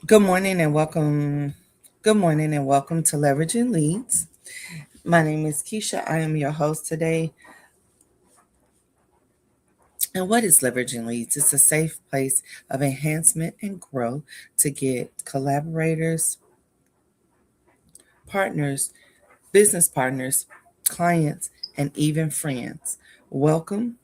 Good morning and welcome. Good morning and welcome to Leveraging Leads. My name is Keisha. I am your host today. And what is Leveraging Leads? It's a safe place of enhancement and growth to get collaborators, partners, business partners, clients, and even friends. Welcome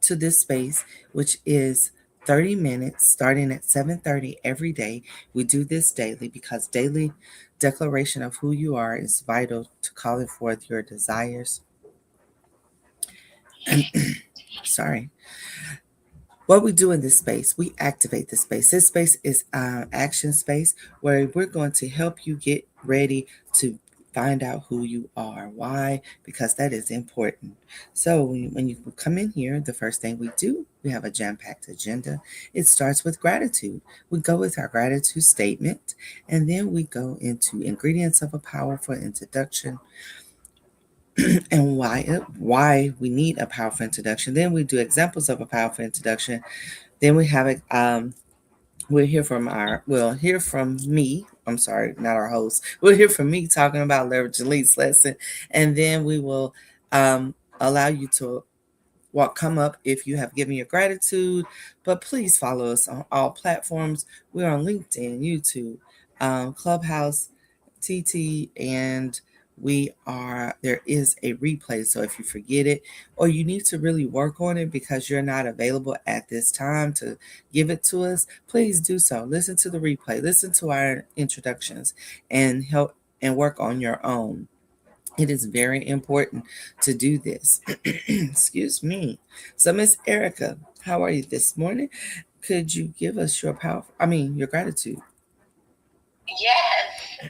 to this space, which is 30 minutes starting at 7:30 every day. We do this daily because daily declaration of who you are is vital to calling forth your desires. Sorry. What we do in this space, we activate this space. This space is action space where we're going to help you get ready to find out who you are. Why? Because that is important. So when you come in here, the first thing we do, we have a jam-packed agenda. It starts with gratitude. We go with our gratitude statement, and then we go into ingredients of a powerful introduction and why we need a powerful introduction. Then we do examples of a powerful introduction. Then we have it. We'll hear from me. I'm sorry, not our host. We'll hear from me talking about leveraging leads lesson, and then we will allow you to come up if you have given your gratitude. But please follow us on all platforms. We're on LinkedIn, YouTube, Clubhouse, TT, and there is a replay. So if you forget it or you need to really work on it because you're not available at this time to give it to us, please do so. Listen to the replay, listen to our introductions, and help and work on your own. It is very important to do this. Excuse me. So, Miss Erica, how are you this morning? Could you give us your gratitude? Yes,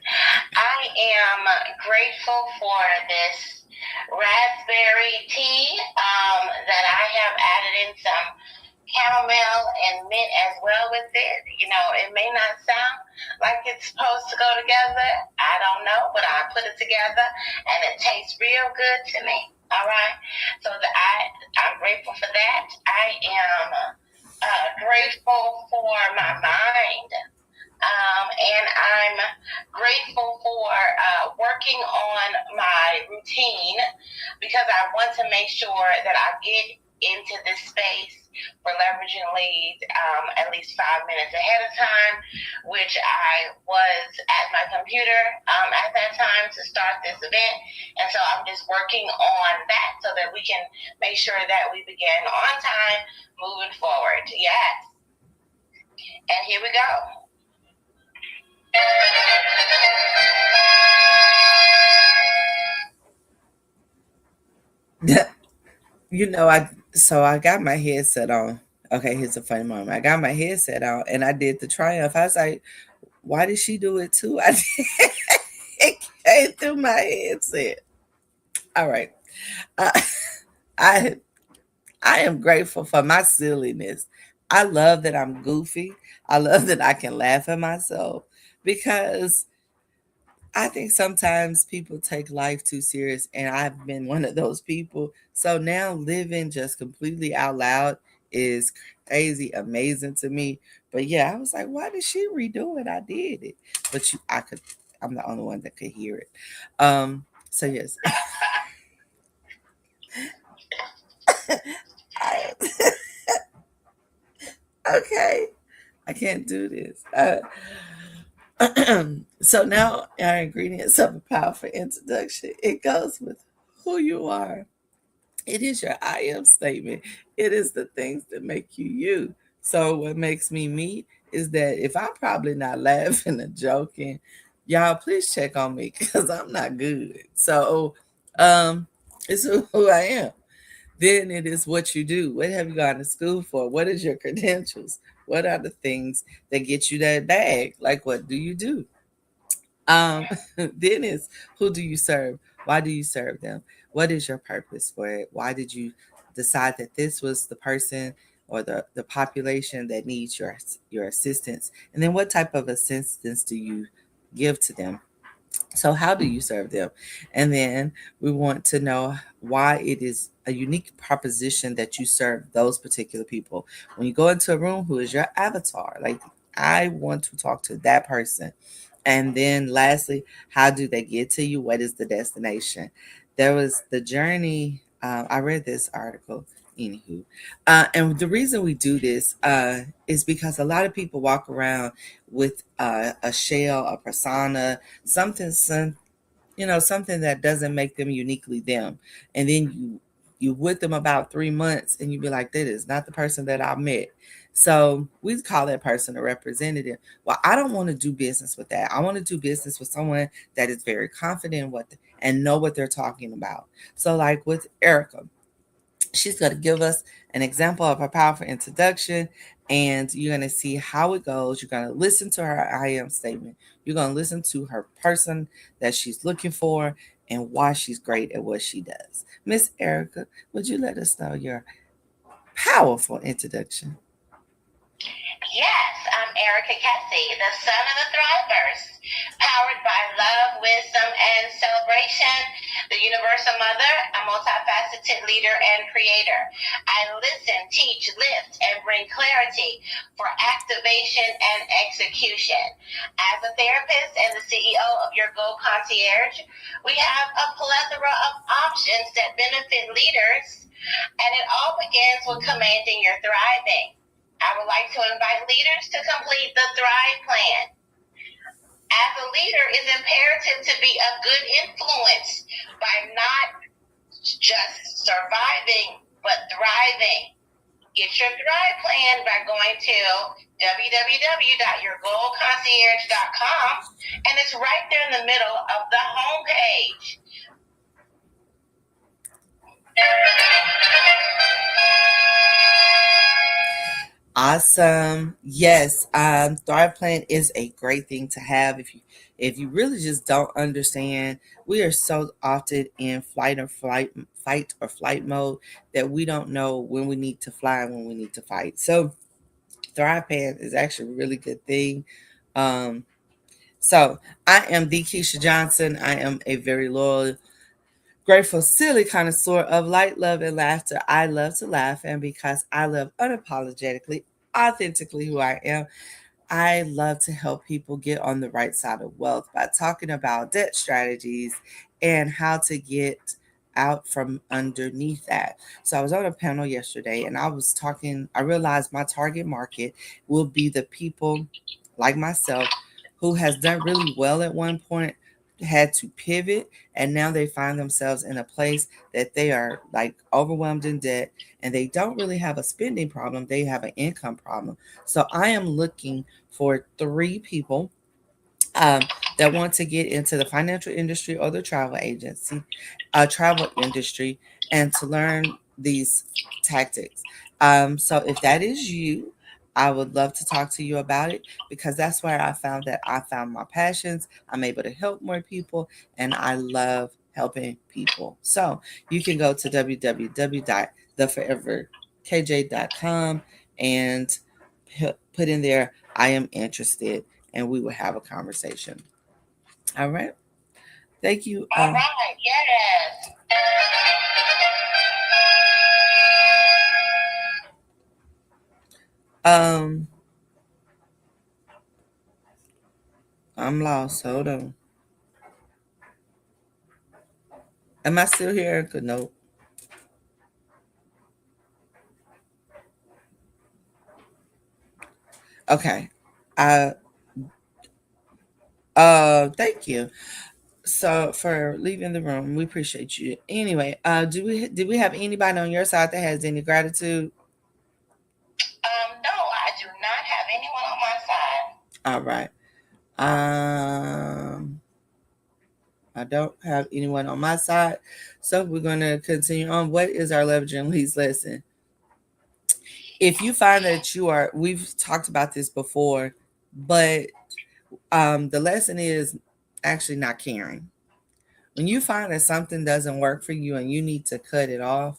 I am grateful for this raspberry tea that I have added in some chamomile and mint as well with it. You know, it may not sound like it's supposed to go together. I don't know, but I put it together and it tastes real good to me. All right. So I'm grateful for that. I am grateful for my mind. And I'm grateful for working on my routine because I want to make sure that I get into this space for leveraging leads at least 5 minutes ahead of time, which I was at my computer at that time to start this event. And so I'm just working on that so that we can make sure that we begin on time moving forward. Yes. And here we go. I got my headset on. Okay, here's a funny moment. I got my headset on and I did the triumph. I was like, why did she do it too? It came through my headset. All right. Uh, I I am grateful for my silliness. I love that I'm goofy. I love that I can laugh at myself because I think sometimes people take life too serious, and I've been one of those people. So now living just completely out loud is crazy, amazing to me. But yeah, I was like, why did she redo it? I did it, but I'm the only one that could hear it. So yes, I, okay, I can't do this. So now our ingredients of a powerful introduction. It goes with who you are. It is your I am statement. It is the things that make you you. So what makes me me is that if I'm probably not laughing or joking, y'all please check on me because I'm not good. So um it's who I am. Then it is what you do. What have you gone to school for? What is your credentials? What are the things that get you that bag? Like what do you do? Um, then is who do you serve? Why do you serve them? What is your purpose for it? Why did you decide that this was the person or the population that needs your assistance? And then what type of assistance do you give to them? So how do you serve them? And then we want to know why it is a unique proposition that you serve those particular people. When you go into a room, who is your avatar? Like I want to talk to that person. And then lastly, how do they get to you? What is the destination? There was the journey. I read this article, anywho. And the reason we do this is because a lot of people walk around with a shell, a persona, something that doesn't make them uniquely them. And then you with them about 3 months and you be like, that is not the person that I met. So we call that person a representative. Well, I don't want to do business with that. I want to do business with someone that is very confident in and know what they're talking about. So like with Erica, she's going to give us an example of her powerful introduction, and you're going to see how it goes. You're going to listen to her I am statement. You're going to listen to her person that she's looking for and why she's great at what she does. Miss Erica, would you let us know your powerful introduction? Yes, I'm Erica Kessie, the son of the Thrivers, powered by love, wisdom, and celebration, the universal mother, a multifaceted leader and creator. I listen, teach, lift, and bring clarity for activation and execution. As a therapist and the CEO of Your Goal Concierge, we have a plethora of options that benefit leaders, and it all begins with commanding your thriving. I would like to invite leaders to complete the Thrive Plan. As a leader, it's imperative to be a good influence by not just surviving, but thriving. Get your Thrive Plan by going to www.yourgoalconcierge.com, and it's right there in the middle of the homepage. Awesome. Yes, Thrive Plan is a great thing to have if you really just don't understand. We are so often in fight or flight mode that we don't know when we need to fly and when we need to fight. So Thrive Plan is actually a really good thing. Um, so I am the Keisha Johnson. I am a very loyal, grateful, silly connoisseur of light, love, and laughter. I love to laugh, and because I love unapologetically, authentically who I am, I love to help people get on the right side of wealth by talking about debt strategies and how to get out from underneath that. So I was on a panel yesterday and I realized my target market will be the people like myself who has done really well at one point, had to pivot, and now they find themselves in a place that they are like overwhelmed in debt and they don't really have a spending problem, they have an income problem. So I am looking for 3 people um, that want to get into the financial industry or the travel industry, and to learn these tactics. So if that is you, I would love to talk to you about it because that's where I found my passions. I'm able to help more people, and I love helping people. So you can go to www.theforeverkj.com and put in there, I am interested, and we will have a conversation. All right. Thank you. All right, yes. I'm lost. Hold on. Am I still here? Good. No. Okay. Uh. Thank you. So for leaving the room, we appreciate you. Anyway, do we have anybody on your side that has any gratitude? No, I do not have anyone on my side. All right. I don't have anyone on my side, so we're going to continue on. What is our leveraging leads lesson? If you find that we've talked about this before, but the lesson is actually not caring. When you find that something doesn't work for you and you need to cut it off,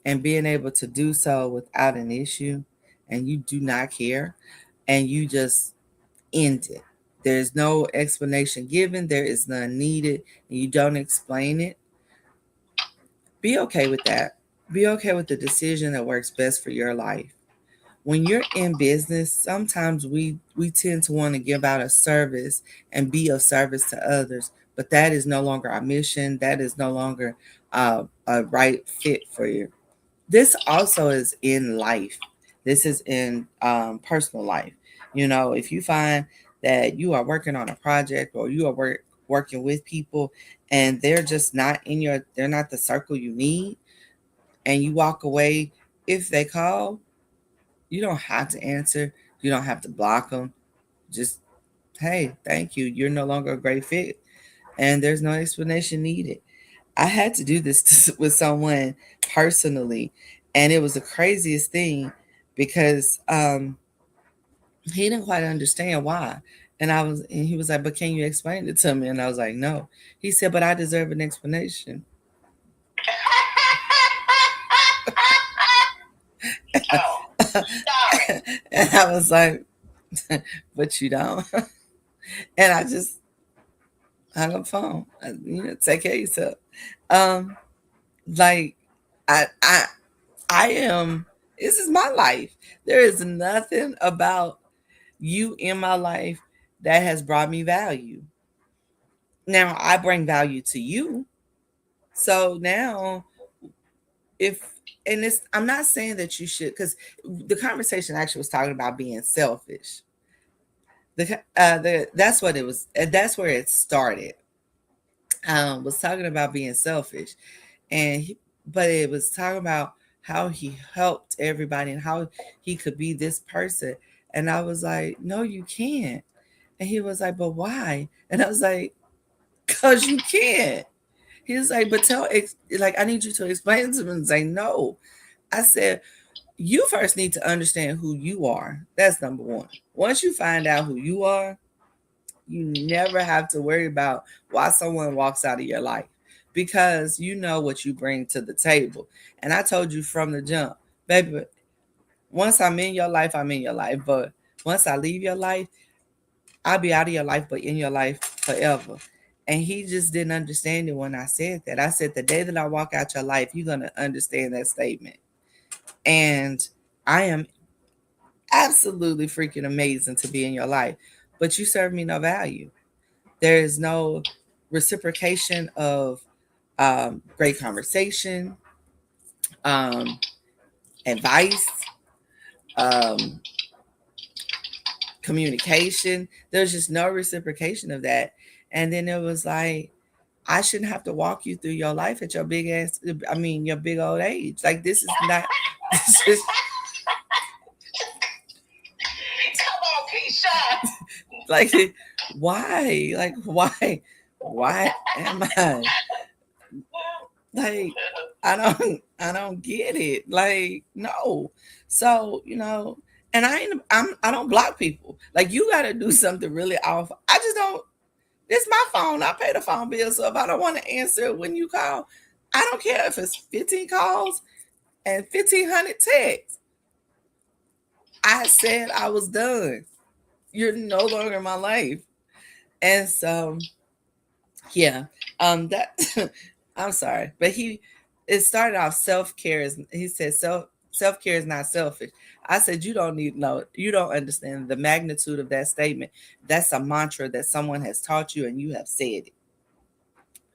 and being able to do so without an issue, and you do not care, and you just end it. There's no explanation given, there is none needed, and you don't explain it. Be okay with that. Be okay with the decision that works best for your life. when you're in business, sometimes we tend to want to give out a service and be of service to others, but that is no longer our mission. That is no longer a right fit for you. This also is in life. This is in personal life. You know, if you find that you are working on a project or you are working with people and they're just not in your, they're not the circle you need, and you walk away, if they call, you don't have to answer. You don't have to block them. Just, hey, thank you. You're no longer a great fit. And there's no explanation needed. I had to do this with someone personally. And it was the craziest thing because he didn't quite understand why. And he was like, but can you explain it to me? And I was like, no. He said, but I deserve an explanation. Oh, sorry. And I was like, but you don't. And I just hung up the phone. Take care of yourself. Um, like I I am, this is my life. There is nothing about you in my life that has brought me value. Now I bring value to you. So now if, and it's, I'm not saying that you should, because the conversation actually was talking about being selfish. The that's what it was. That's where it started. Was talking about being selfish, and but it was talking about how he helped everybody and how he could be this person. And I was like, no, you can't. And he was like, but why? And I was like, because you can't. He was like, but like, I need you to explain to him and say, no. I said, you first need to understand who you are. That's number one. Once you find out who you are, you never have to worry about why someone walks out of your life, because you know what you bring to the table. And I told you from the jump, baby, once I'm in your life, I'm in your life. But once I leave your life, I'll be out of your life, but in your life forever. And he just didn't understand it when I said that. I said, the day that I walk out your life, you're going to understand that statement. And I am absolutely freaking amazing to be in your life, but you serve me no value. There is no reciprocation of great conversation, um, advice, um, communication. There's just no reciprocation of that. And then it was like, I shouldn't have to walk you through your life at your big ass, I mean, your big old age. Like, this is not, this is Come on, Keisha. like, why? Like, why? Why am I? Like, I don't get it. Like, no. So, and I don't block people. Like, you gotta do something really off. I just don't, it's my phone. I pay the phone bill. So if I don't want to answer it when you call, I don't care if it's 15 calls and 1,500 texts. I said I was done. You're no longer in my life. And so, yeah, that I'm sorry, but it started off, self-care is, he said, self-care is not selfish. I said, you don't understand the magnitude of that statement. That's a mantra that someone has taught you and you have said it.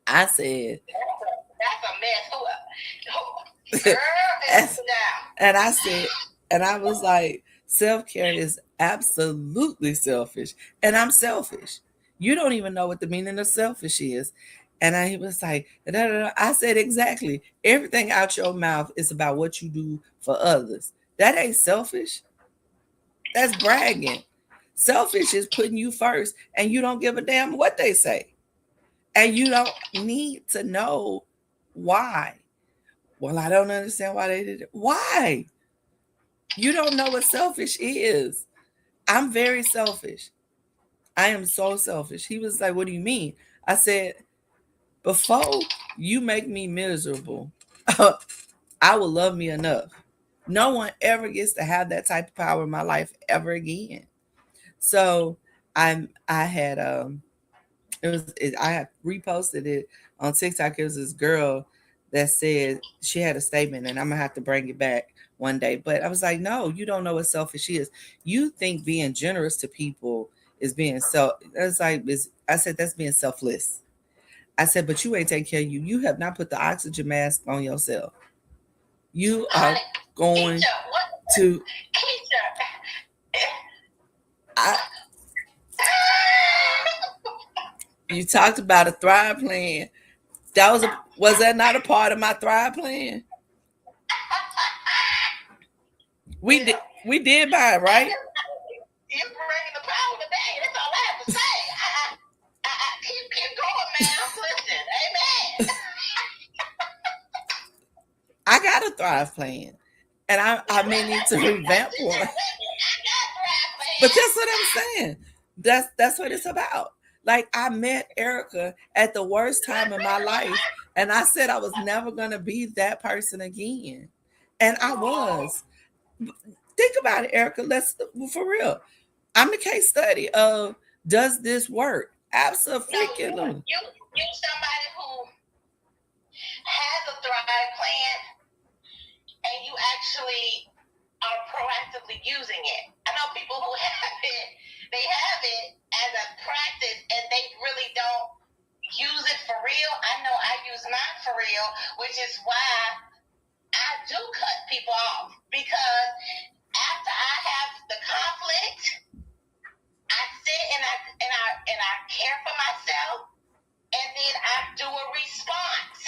I said, That's a mess. Girl, and, it's down. and I said, and I was like, self-care is absolutely selfish, and I'm selfish. You don't even know what the meaning of selfish is. And I was like, da, da, da. I said, exactly. Everything out your mouth is about what you do for others. That ain't selfish. That's bragging. Selfish is putting you first, and you don't give a damn what they say. And you don't need to know why. Well, I don't understand why they did it. Why? You don't know what selfish is. I'm very selfish. I am so selfish. He was like, what do you mean? I said, before you make me miserable, I will love me enough. No one ever gets to have that type of power in my life ever again. So I had I had reposted it on TikTok. It was this girl that said she had a statement, and I'm gonna have to bring it back one day. But I was like, no, you don't know what selfish is. You think being generous to people is being self. That's like I said, that's being selfless. I said, but you ain't taking care of you. You have not put the oxygen mask on yourself. You are going Keisha, what? to. Keisha. I, you talked about a Thrive plan. Was that not a part of my Thrive plan? We did buy it, right? You bringing the power today. That's all I have to say. Keep going, man. Listen, amen. I got a Thrive plan, and I may need to revamp one. But that's what I'm saying. That's what it's about. Like I met Erica at the worst time in my life, and I said I was never gonna be that person again, and I was. Think about it, Erica. Let's for real. I'm the case study of does this work? Absolutely. No, you somebody who has a Thrive plan and you actually are proactively using it. I know people who they have it as a practice and they really don't use it for real. I know I use mine for real, which is why I do cut people off, because after I have the conflict, I sit and I care for myself, and then I do a response.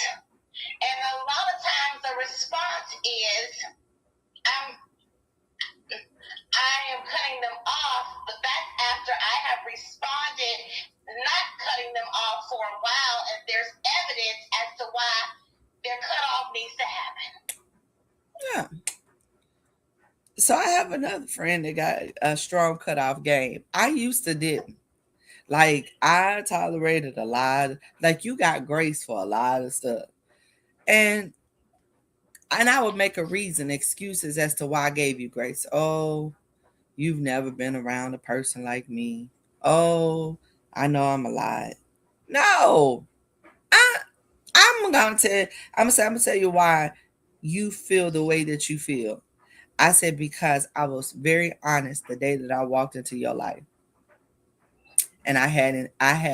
And a lot of times the response is I am cutting them off, but that's after I have responded, not cutting them off for a while, and there's evidence as to why their cutoff needs to happen. Yeah. So I have another friend that got a strong cutoff game. I used to didn't. Like I tolerated a lot. Like you got grace for a lot of stuff. And I would make a reason, excuses as to why I gave you grace. Oh, you've never been around a person like me. Oh, I know I'm a lie. No. I I'm gonna tell you why you feel the way that you feel. I said because I was very honest the day that I walked into your life. And I had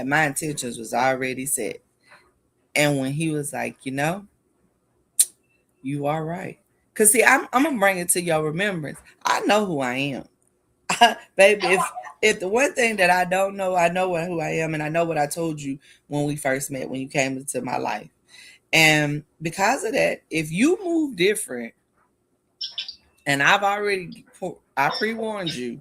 my intentions was already set. And when he was like, you are right. Cause see, I'm gonna bring it to your remembrance. I know who I am. Baby, if the one thing that I don't know, I know who I am, and I know what I told you when we first met, when you came into my life. And because of that, if you move different, and I pre-warned you,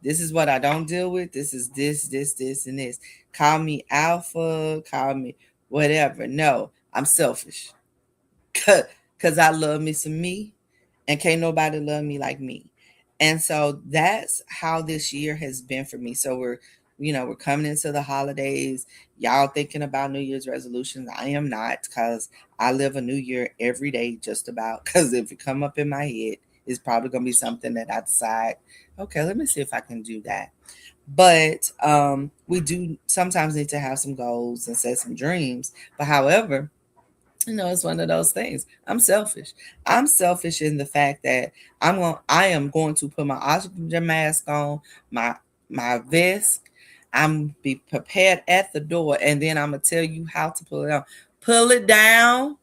this is what I don't deal with. This is this, and this. Call me alpha, call me whatever. No, I'm selfish. Cause I love me some me, and can't nobody love me like me. And so that's how this year has been for me. So we're coming into the holidays. Y'all thinking about New Year's resolutions. I am not, because I live a new year every day, just about. Because if it come up in my head, it's probably gonna be something that I decide, okay, let me see if I can do that. But we do sometimes need to have some goals and set some dreams. But however, it's one of those things. I'm selfish. I'm selfish in the fact that I am going to put my oxygen mask on, my vest. I'm be prepared at the door, and then I'm gonna tell you how to pull it out. Pull it down.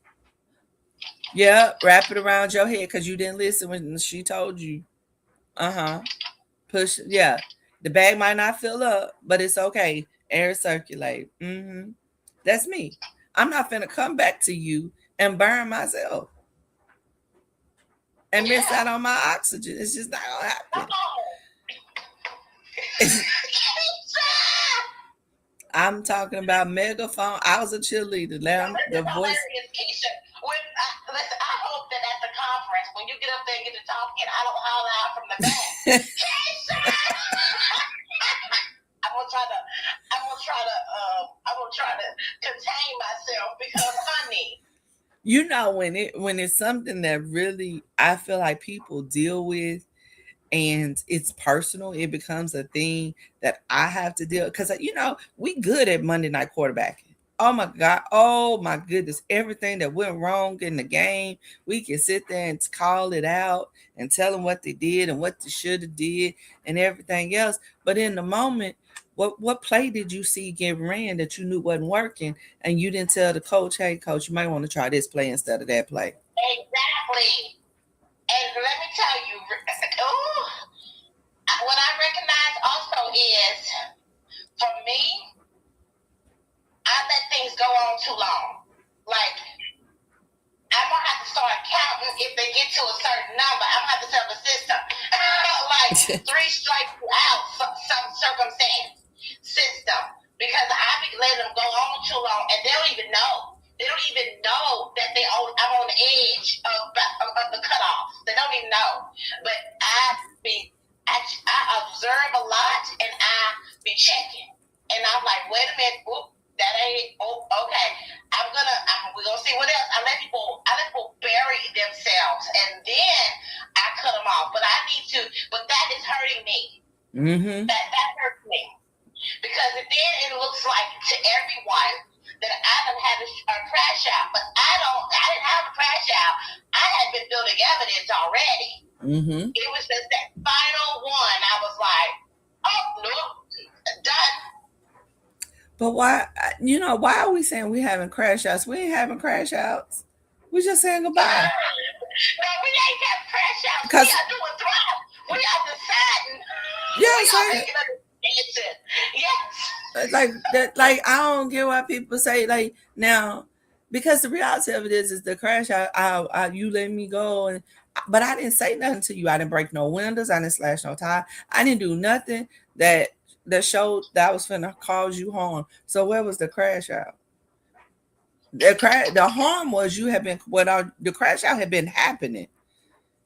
Yeah, wrap it around your head because you didn't listen when she told you. Uh-huh. Push. Yeah, the bag might not fill up, but it's okay. Air circulate. That's me. I'm not finna come back to you and burn myself and miss out on my oxygen. It's just not gonna happen. I'm talking about megaphone. I was a cheerleader. The voice. Keisha, listen, I hope that at the conference, when you get up there and get to talking, I don't holler out from the back. Keisha! I'm gonna try to contain myself because, honey. When it's something that really I feel like people deal with, and it's personal, it becomes a thing that I have to deal, because we good at Monday night quarterbacking. Oh my God. Oh my goodness. Everything that went wrong in the game, we can sit there and call it out and tell them what they did and what they should have did and everything else. But in the moment, what play did you see get ran that you knew wasn't working and you didn't tell the coach, hey coach, you might want to try this play instead of that play? Exactly. And let me tell you, what I recognize also is, for me, I let things go on too long. Like, I'm gonna have to start counting if they get to a certain number. I'm gonna have to tell the system, like 3 strikes you out, some circumstance system, because I be letting them go on too long, and they don't even know. They don't even know that I'm on the edge of the cutoff. They don't even know. But I observe a lot, and I be checking, and I'm like, wait a minute, whoop. That ain't okay. We're gonna see what else. I let people bury themselves, and then I cut them off. But but that is hurting me. Mm-hmm. That hurts me, because then it looks like to everyone that I done had a crash out, but I didn't have a crash out. I had been building evidence already. Mm-hmm. It was just that final one. I was like, oh no, done. But why are we saying we having crash outs? We ain't having crash outs. We just saying goodbye. No, we ain't having crash outs. We are doing thrive. We are deciding. Yes, we are making a decision. Yes. Like that. Like I don't get why people say like now, because the reality of it is the crash out. You let me go, but I didn't say nothing to you. I didn't break no windows. I didn't slash no tire. I didn't do nothing that showed that I was finna cause you harm. So where was the crash out? The harm was you have been the crash out had been happening.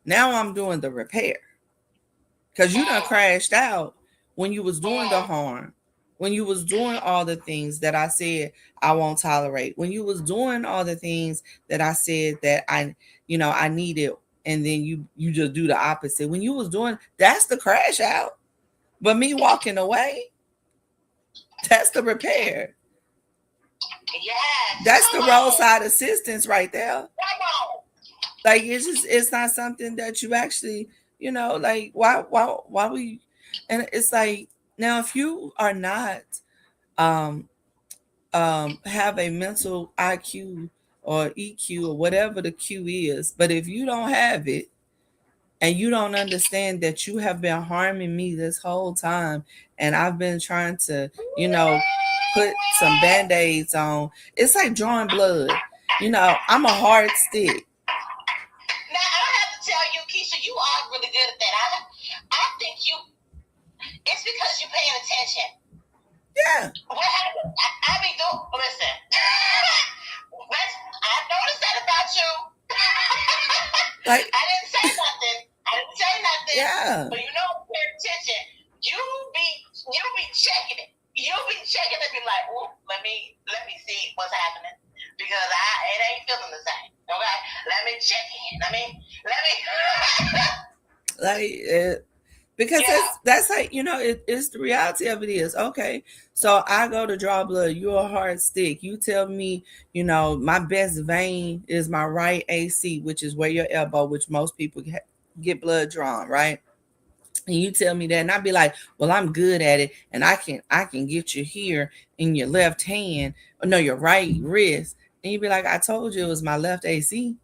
Now I'm doing the repair. Because you done crashed out when you was doing the harm. When you was doing all the things that I said I won't tolerate. When you was doing all the things that I said that I needed, and then you just do the opposite. When you was doing, that's the crash out. But me walking away, that's the repair. Yes. That's the roadside assistance right there. Like it's not something that you actually, like why we, and it's like now if you are not have a mental IQ or EQ or whatever the Q is, but if you don't have it and you don't understand that you have been harming me this whole time and I've been trying to, put some band-aids on, it's like drawing blood. I'm a hard stick. Now I have to tell you, Keisha, you are really good at that. I think it's because you're paying attention. Yeah. What happened? Listen. I noticed that about you. Like I didn't say nothing. Yeah. But pay attention. You be checking it. You'll be checking it and be like, oh, let me see what's happening. Because it ain't feeling the same. Okay? Let me check in. Because that's like, it's the reality of it is, okay, so I go to draw blood, you're a hard stick. You tell me, my best vein is my right AC, which is where your elbow, which most people get blood drawn, right? And you tell me that, and I'd be like, well, I'm good at it, and I can get you here in your left hand, or no, your right wrist. And you'd be like, I told you it was my left AC.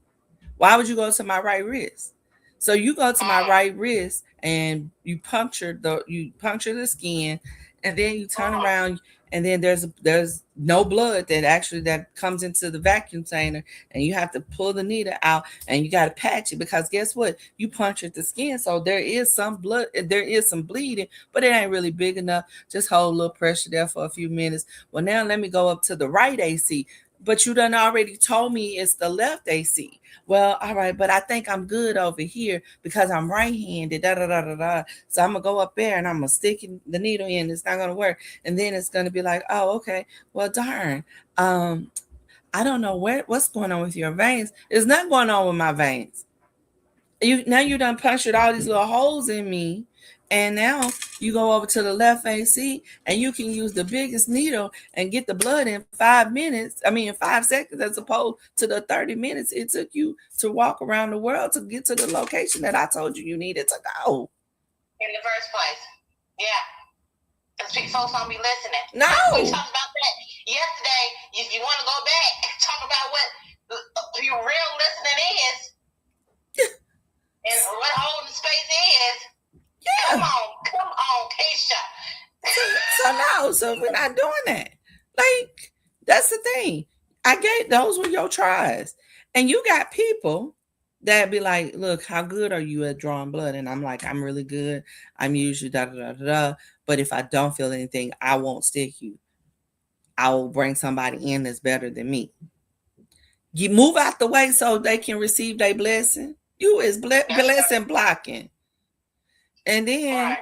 Why would you go to my right wrist? So you go to my right wrist and you puncture the skin, and then you turn around, and then there's no blood that comes into the vacuum cleaner, and you have to pull the needle out and you got to patch it, because guess what? You punctured the skin, so there is some blood, there is some bleeding, but it ain't really big enough. Just hold a little pressure there for a few minutes. Well, now let me go up to the right AC. But you done already told me it's the left AC. Well, all right, but I think I'm good over here because I'm right-handed. So I'm gonna go up there and I'm gonna stick the needle in. It's not gonna work, and then it's gonna be like, oh, okay. Well, darn. I don't know what's going on with your veins. There's nothing going on with my veins. You done punctured all these little holes in me, And now you go over to the left AC and you can use the biggest needle and get the blood in 5 minutes. In 5 seconds, as opposed to the 30 minutes it took you to walk around the world to get to the location that I told you needed to go. In the first place. Yeah. Because folks don't be listening. No. We talked about that yesterday. If you want to go back, talk about what your real listening is and what holding space is. Yeah. Come on, Keisha. So we're not doing that. Like, that's the thing. Those were your tries. And you got people that be like, look, how good are you at drawing blood? And I'm like, I'm really good. I'm usually da da da da. But if I don't feel anything, I won't stick you. I will bring somebody in that's better than me. You move out the way so they can receive their blessing. You is blessing blocking. And then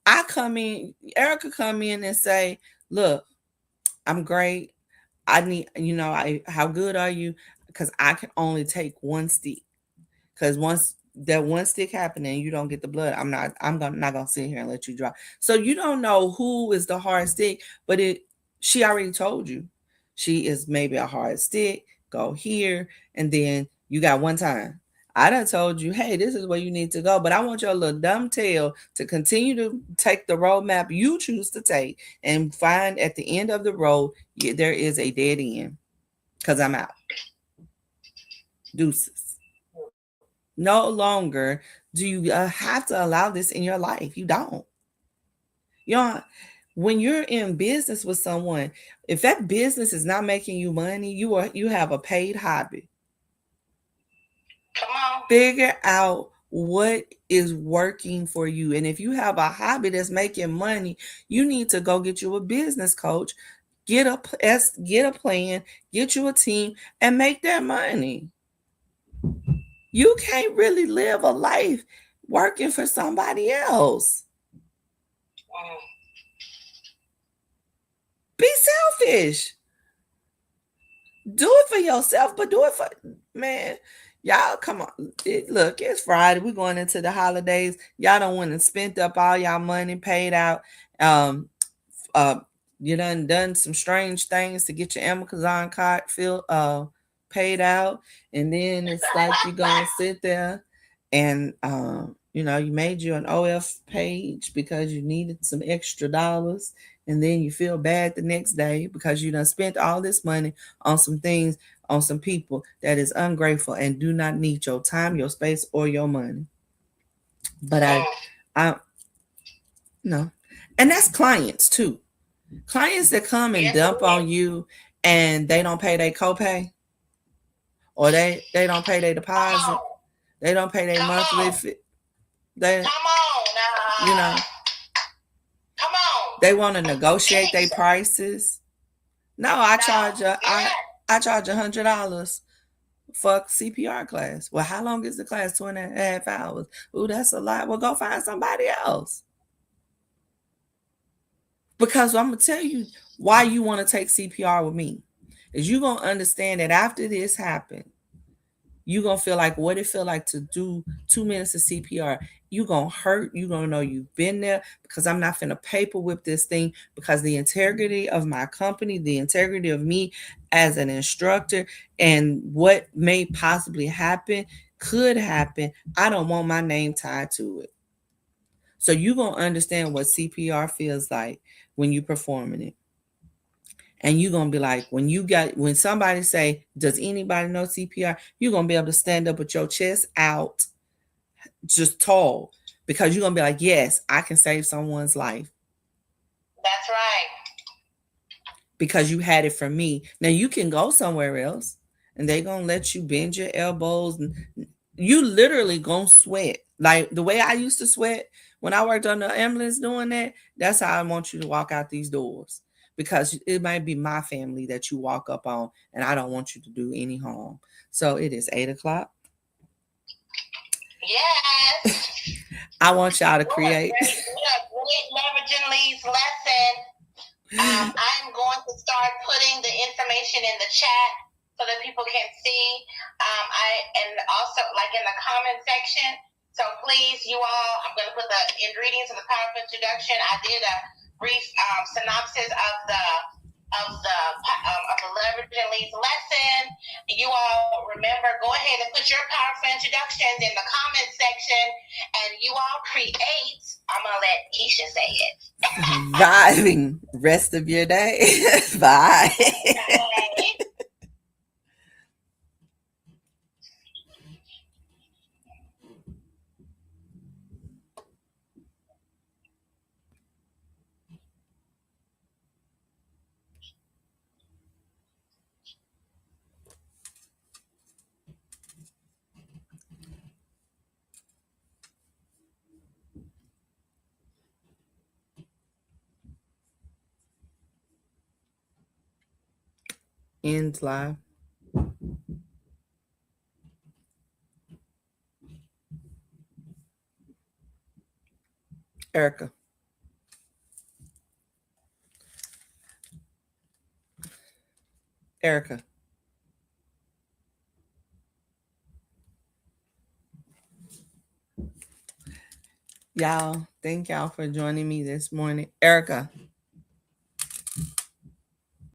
I come in, Erica come in and say, look, I'm great. I need, how good are you? Because I can only take one stick. Because once that one stick happened and you don't get the blood, I'm not gonna sit here and let you dry. So you don't know who is the hard stick, but she already told you. She is maybe a hard stick. Go here, and then you got one time. I done told you, hey, this is where you need to go, but I want your little dumb tail to continue to take the roadmap you choose to take and find at the end of the road, there is a dead end because I'm out. Deuces. No longer do you have to allow this in your life. You don't. When you're in business with someone, if that business is not making you money, you have a paid hobby. Come on. Figure out what is working for you. And if you have a hobby that's making money, you need to go get you a business coach, get a plan, get you a team, and make that money. You can't really live a life working for somebody else. Be selfish. Do it for yourself, but do it for, man, y'all, come on. Look, it's Friday. We're going into the holidays. Y'all don't want to spend up all y'all money, paid out. You done some strange things to get your Amazon card paid out. And then it's like you're going to sit there and, you made you an OF page because you needed some extra dollars. And then you feel bad the next day because you done spent all this money on some things, on some people that is ungrateful and do not need your time, your space, or your money. But I no. And that's clients too. Clients that come and dump on you and they don't pay their copay, or they don't pay their deposit, they don't pay their monthly fee. Come on. Come on. They want to negotiate their prices. No, I charge $100 for a CPR class. Well, how long is the class? 2.5 hours. Ooh, that's a lot. Well, go find somebody else. Because I'm going to tell you why you want to take CPR with me. Is you're going to understand that after this happened, you're going to feel like what it feel like to do 2 minutes of CPR. You're going to hurt. You're going to know you've been there, because I'm not finna paper whip this thing, because the integrity of my company, the integrity of me as an instructor, and what may possibly happen, could happen. I don't want my name tied to it. So you're going to understand what CPR feels like when you're performing it. And you're going to be like, when somebody say, does anybody know CPR? You're going to be able to stand up with your chest out, just tall, because you're going to be like, yes, I can save someone's life. That's right. Because you had it from me. Now you can go somewhere else and they're going to let you bend your elbows. And you literally going to sweat. Like the way I used to sweat when I worked on the ambulance doing that, that's how I want you to walk out these doors. Because it might be my family that you walk up on, and I don't want you to do any harm. So it is 8:00. Yes. I want y'all to create. Leveraging Lee's lesson. I'm going to start putting the information in the chat so that people can see. And also like in the comment section, so So please, you all, I'm going to put the ingredients of the powerful introduction. I did a brief synopsis of the Leveraging Leads lesson. You all remember, go ahead and put your powerful introductions in the comment section, and you all create. I'm going to let Keisha say it. Vibing rest of your day. Bye. Bye. End live. Erica. Erica. Y'all, thank y'all for joining me this morning. Erica.